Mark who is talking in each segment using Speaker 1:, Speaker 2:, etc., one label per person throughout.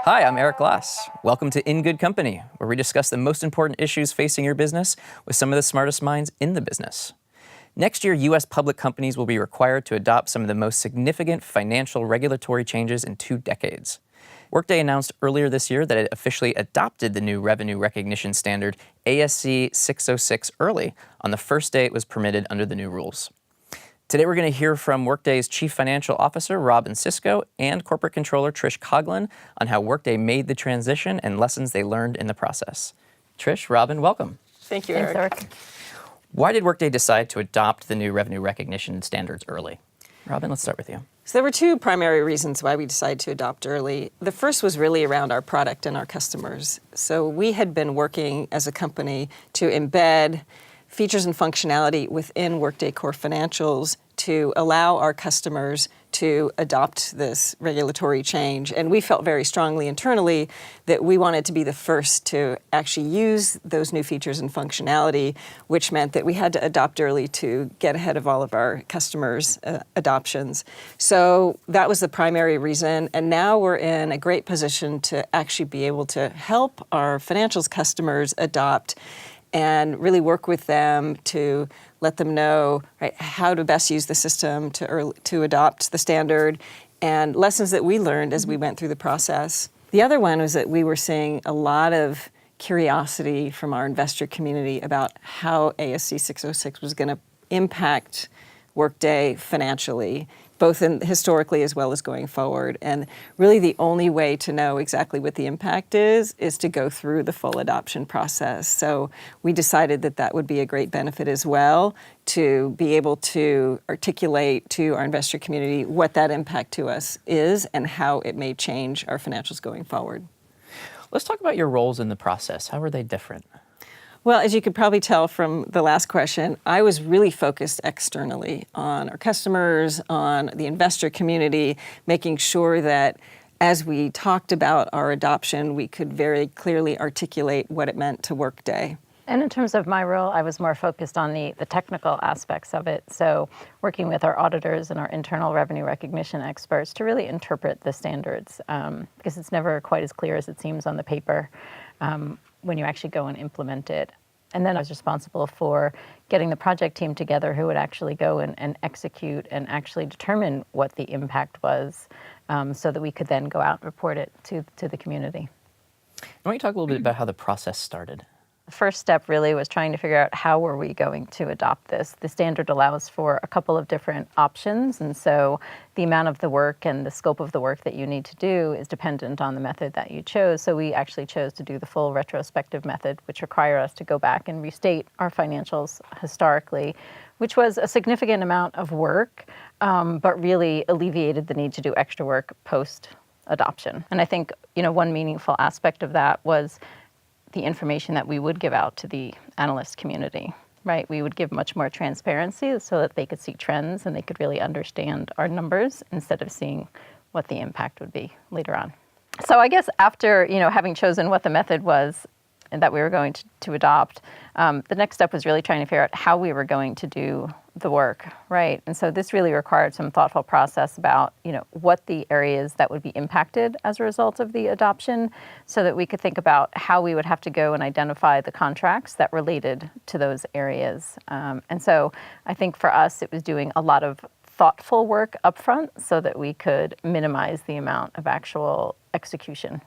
Speaker 1: Hi, I'm Eric Glass. Welcome to In Good Company, where we discuss the most important issues facing your business with some of the smartest minds in the business. Next year, U.S. public companies will be required to adopt some of the most significant financial regulatory changes in 2 decades. Workday announced earlier this year that it officially adopted the new revenue recognition standard ASC 606 early on the first day it was permitted under the new rules. Today we're going to hear from Workday's Chief Financial Officer, Robynne Sisco, and Corporate Controller, Trish Coughlin, on how Workday made the transition and lessons they learned in the process. Trish, Robynne, welcome.
Speaker 2: Thank you, Eric.
Speaker 3: Thanks, Eric.
Speaker 1: Why did Workday decide to adopt the new revenue recognition standards early? Robynne, let's start with you.
Speaker 2: So there were 2 primary reasons why we decided to adopt early. The first was really around our product and our customers. So we had been working as a company to embed features and functionality within Workday Core Financials to allow our customers to adopt this regulatory change. And we felt very strongly internally that we wanted to be the first to actually use those new features and functionality, which meant that we had to adopt early to get ahead of all of our customers' adoptions. So that was the primary reason. And now we're in a great position to actually be able to help our financials customers adopt and really work with them to let them know, right, how to best use the system to adopt the standard, and lessons that we learned as we went through the process. The other one was that we were seeing a lot of curiosity from our investor community about how ASC 606 was going to impact Workday financially, both historically as well as going forward. And really the only way to know exactly what the impact is to go through the full adoption process. So we decided that that would be a great benefit as well, to be able to articulate to our investor community what that impact to us is and how it may change our financials going forward.
Speaker 1: Let's talk about your roles in the process. How are they different?
Speaker 2: Well, as you could probably tell from the last question, I was really focused externally on our customers, on the investor community, making sure that as we talked about our adoption, we could very clearly articulate what it meant to Workday.
Speaker 3: And in terms of my role, I was more focused on the technical aspects of it. So working with our auditors and our internal revenue recognition experts to really interpret the standards, because it's never quite as clear as it seems on the paper when you actually go and implement it. And then I was responsible for getting the project team together who would actually go and execute and actually determine what the impact was, so that we could then go out and report it to the community.
Speaker 1: Why don't you talk a little bit about how the process started?
Speaker 3: The first step really was trying to figure out how were we going to adopt this. The standard allows for a couple of different options, and so the amount of the work and the scope of the work that you need to do is dependent on the method that you chose. So we actually chose to do the full retrospective method, which required us to go back and restate our financials historically, which was a significant amount of work, but really alleviated the need to do extra work post-adoption. And I think, one meaningful aspect of that was the information that we would give out to the analyst community, right? We would give much more transparency so that they could see trends and they could really understand our numbers instead of seeing what the impact would be later on. So I guess after, having chosen what the method was and that we were going to adopt, the next step was really trying to figure out how we were going to do the work, right? And so this really required some thoughtful process about, what the areas that would be impacted as a result of the adoption, so that we could think about how we would have to go and identify the contracts that related to those areas. And so I think for us, it was doing a lot of thoughtful work upfront so that we could minimize the amount of actual execution.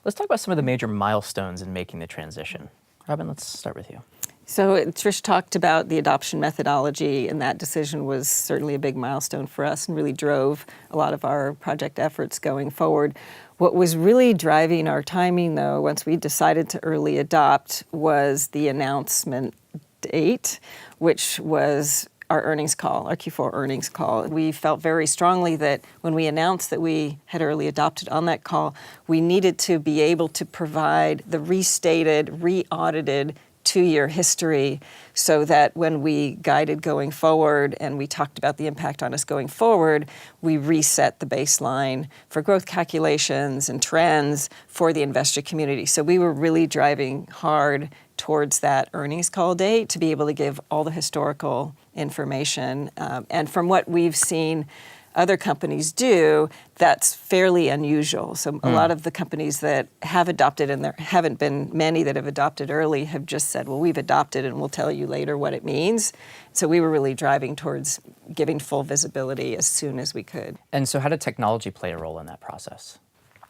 Speaker 1: Let's talk about some of the major milestones in making the transition. Robynne, let's start with you.
Speaker 2: So Trish talked about the adoption methodology, and that decision was certainly a big milestone for us and really drove a lot of our project efforts going forward. What was really driving our timing, though, once we decided to early adopt, was the announcement date, which was our earnings call, our Q4 earnings call. We felt very strongly that when we announced that we had early adopted on that call, we needed to be able to provide the restated, re-audited 2-year history so that when we guided going forward and we talked about the impact on us going forward, we reset the baseline for growth calculations and trends for the investor community. So we were really driving hard towards that earnings call date to be able to give all the historical information. And from what we've seen other companies do, that's fairly unusual. So a lot of the companies that have adopted, and there haven't been many that have adopted early, have just said, well, we've adopted and we'll tell you later what it means. So we were really driving towards giving full visibility as soon as we could.
Speaker 1: And so how did technology play a role in that process?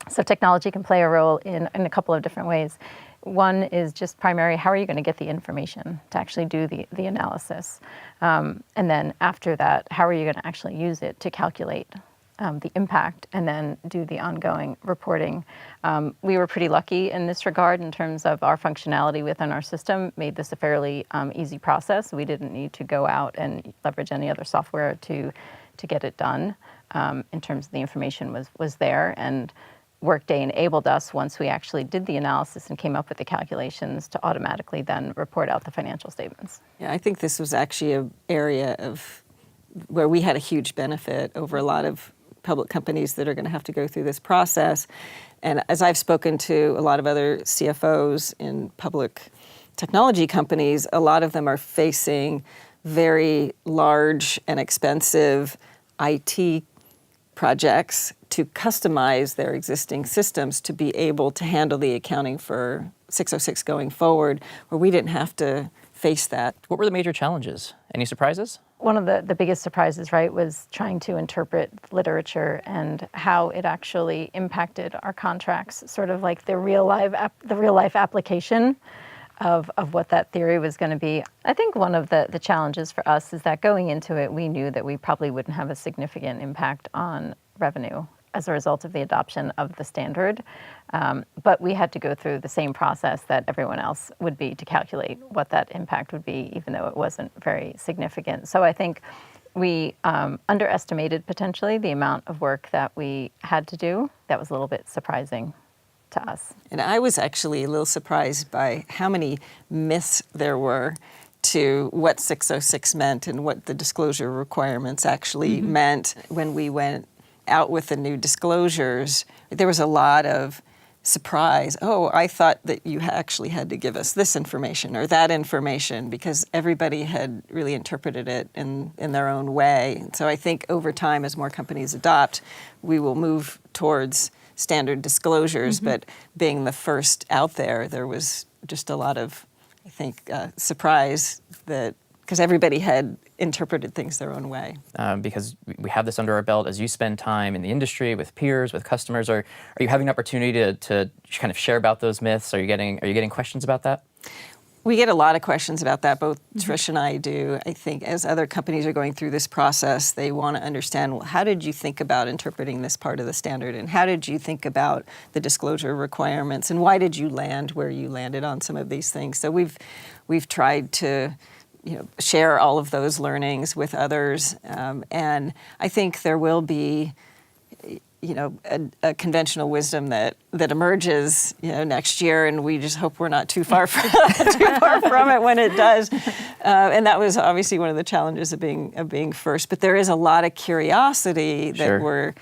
Speaker 3: So technology can play a role in a couple of different ways. One is just primary, how are you going to get the information to actually do the analysis? And then after that, how are you going to actually use it to calculate the impact and then do the ongoing reporting? We were pretty lucky in this regard in terms of our functionality within our system made this a fairly easy process. We didn't need to go out and leverage any other software to get it done. In terms of the information was there, and Workday enabled us, once we actually did the analysis and came up with the calculations, to automatically then report out the financial statements.
Speaker 2: Yeah, I think this was actually an area of where we had a huge benefit over a lot of public companies that are going to have to go through this process. And as I've spoken to a lot of other CFOs in public technology companies, a lot of them are facing very large and expensive IT projects to customize their existing systems to be able to handle the accounting for 606 going forward, where we didn't have to face that.
Speaker 1: What were the major challenges? Any surprises?
Speaker 3: One of the biggest surprises, right, was trying to interpret literature and how it actually impacted our contracts, sort of like the real life application of what that theory was going to be. I think one of the challenges for us is that going into it, we knew that we probably wouldn't have a significant impact on revenue as a result of the adoption of the standard. But we had to go through the same process that everyone else would be to calculate what that impact would be, even though it wasn't very significant. So I think we underestimated potentially the amount of work that we had to do. That was a little bit surprising to us.
Speaker 2: And I was actually a little surprised by how many myths there were to what 606 meant and what the disclosure requirements actually meant. When we went out with the new disclosures, there was a lot of surprise. Oh, I thought that you actually had to give us this information or that information, because everybody had really interpreted it in their own way. And so I think over time, as more companies adopt, we will move towards standard disclosures, but being the first out there was just a lot of, I think, surprise that, because everybody had interpreted things their own way.
Speaker 1: Because we have this under our belt, as you spend time in the industry with peers, with customers, are you having an opportunity to kind of share about those myths? Are you getting questions about that?
Speaker 2: We get a lot of questions about that. Both Trish and I do. I think as other companies are going through this process, they want to understand, well, how did you think about interpreting this part of the standard? And how did you think about the disclosure requirements? And why did you land where you landed on some of these things? So we've tried to share all of those learnings with others. And I think there will be a conventional wisdom that emerges, next year, and we just hope we're not too far from it when it does. And that was obviously one of the challenges of being first. But there is a lot of curiosity that we're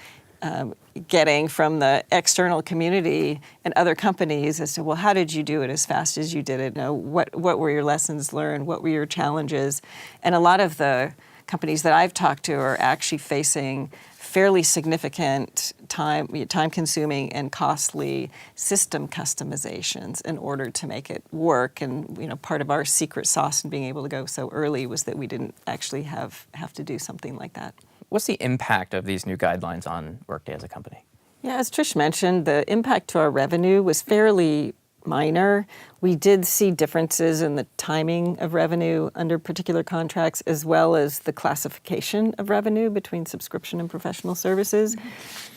Speaker 2: getting from the external community and other companies as to, well, how did you do it as fast as you did it? What were your lessons learned? What were your challenges? And a lot of the companies that I've talked to are actually facing fairly significant time-consuming and costly system customizations in order to make it work. And part of our secret sauce in being able to go so early was that we didn't actually have to do something like that.
Speaker 1: What's the impact of these new guidelines on Workday as a company?
Speaker 2: Yeah, as Trish mentioned, the impact to our revenue was fairly minor. We did see differences in the timing of revenue under particular contracts, as well as the classification of revenue between subscription and professional services.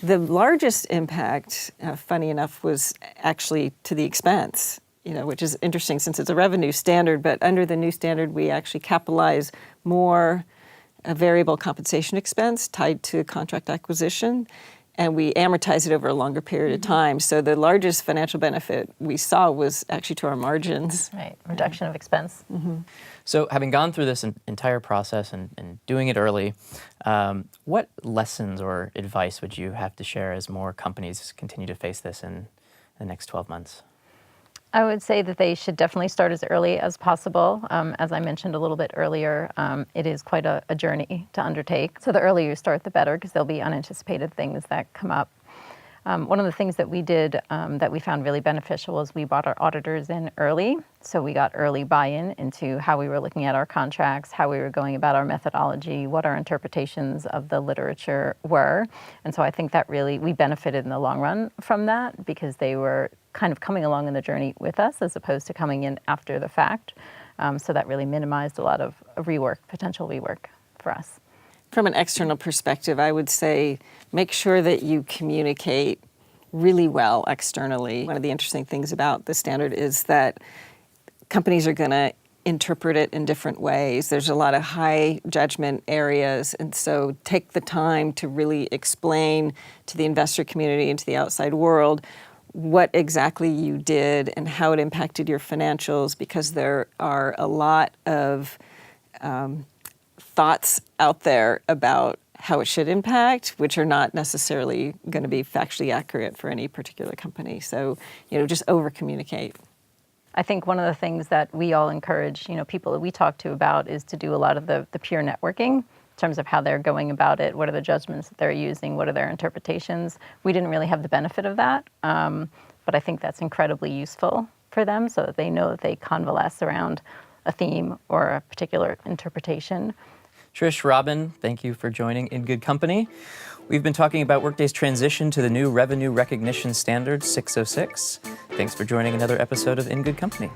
Speaker 2: The largest impact, funny enough, was actually to the expense, which is interesting since it's a revenue standard, but under the new standard, we actually capitalize more variable compensation expense tied to contract acquisition. and we amortize it over a longer period of time. So the largest financial benefit we saw was actually to our margins.
Speaker 3: Right, reduction of expense.
Speaker 1: So having gone through this entire process and doing it early, what lessons or advice would you have to share as more companies continue to face this in the next 12 months?
Speaker 3: I would say that they should definitely start as early as possible. As I mentioned a little bit earlier, it is quite a journey to undertake. So the earlier you start, the better, because there'll be unanticipated things that come up. One of the things that we did that we found really beneficial was we brought our auditors in early. So we got early buy-in into how we were looking at our contracts, how we were going about our methodology, what our interpretations of the literature were. And so I think that really, we benefited in the long run from that, because they were kind of coming along in the journey with us as opposed to coming in after the fact. So that really minimized a lot of potential rework for us.
Speaker 2: From an external perspective, I would say make sure that you communicate really well externally. One of the interesting things about the standard is that companies are going to interpret it in different ways. There's a lot of high judgment areas, and so take the time to really explain to the investor community and to the outside world what exactly you did and how it impacted your financials, because there are a lot of thoughts out there about how it should impact, which are not necessarily going to be factually accurate for any particular company. So, just over-communicate.
Speaker 3: I think one of the things that we all encourage, people that we talk to about is to do a lot of the peer networking in terms of how they're going about it, what are the judgments that they're using, what are their interpretations. We didn't really have the benefit of that, but I think that's incredibly useful for them so that they know that they convalesce around a theme or a particular interpretation.
Speaker 1: Trish, Robynne, thank you for joining In Good Company. We've been talking about Workday's transition to the new Revenue Recognition Standard 606. Thanks for joining another episode of In Good Company.